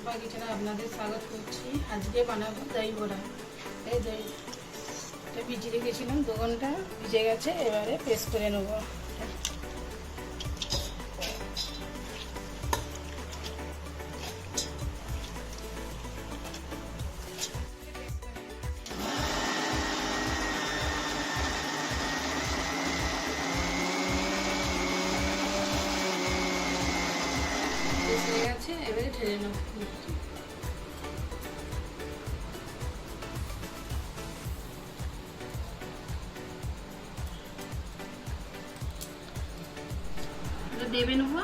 শম্পা কিচেনে আপনাদের স্বাগত করছি। আজকে বানাবো দই বড়া। এই দইটা ভিজিয়ে রেখেছিলাম 2 ঘন্টা, ভিজে গেছে। এবারে পেস্ট করে নেবো। হয়ে গেছে, এবারে ঢেলে নেব। দেবে নেব।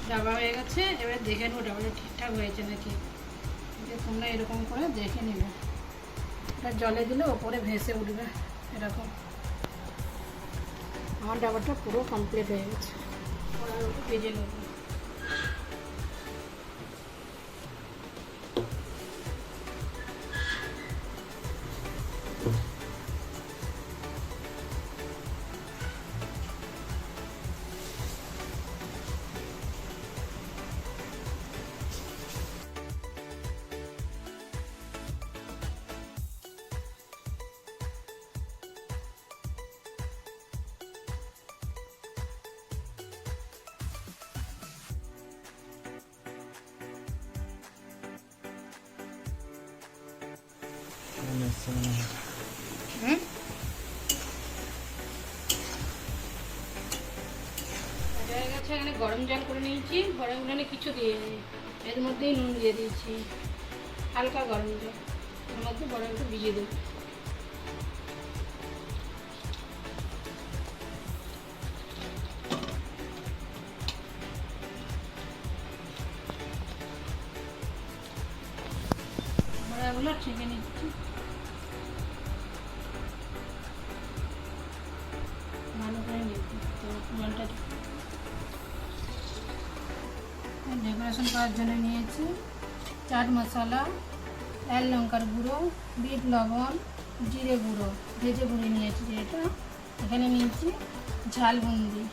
ডাবা হয়ে গেছে, এবার দেখে নেবো ডাবাটা ঠিকঠাক হয়েছে নাকি। তোমরা এরকম করে দেখে নেবে। এটা জলে দিলে ওপরে ভেসে উঠবে এরকম। আমার ডাবাটা পুরো কমপ্লিট হয়ে গেছে। ভেজে নেব। এখানে গরম জল করে নিয়েছি। গরম জলে কিছু দিয়ে এর মধ্যেই নুন দিয়ে দিয়েছি, হালকা গরম জল। এর মধ্যে বড়াগুলো ভিজিয়ে দেবো। বড়াগুলো ছেঁকে নিচ্ছি। ভালো করে নিচ্ছি তো জলটা। ডেকোরেশন করার জন্য নিয়েছি চাট মশলা, লাল লঙ্কার গুঁড়ো, বিট লবণ, জিরে গুঁড়ো, ভেজে গুঁড়ো নিয়েছি। যেটা এখানে নিয়েছি ঝাল বুন্দি।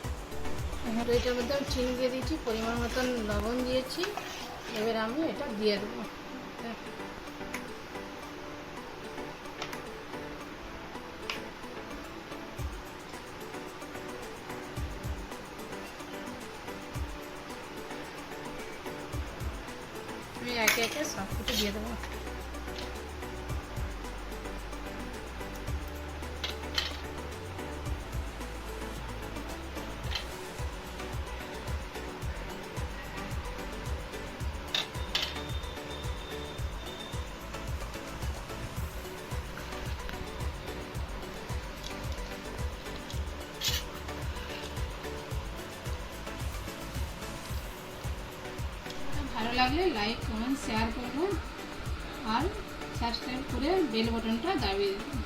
এবার এটার মধ্যে আমি চিনি দিয়ে দিয়েছি, পরিমাণ মতন লবণ দিয়েছি। এবার আমি এটা দিয়ে দেবো। আমি একে একে সব কিছু দিয়ে দেবো। ভালো লাগলে লাইক, কমেন্ট, শেয়ার করবেন আর সাবস্ক্রাইব করে বেল বাটনটা দাবিয়ে দেবেন।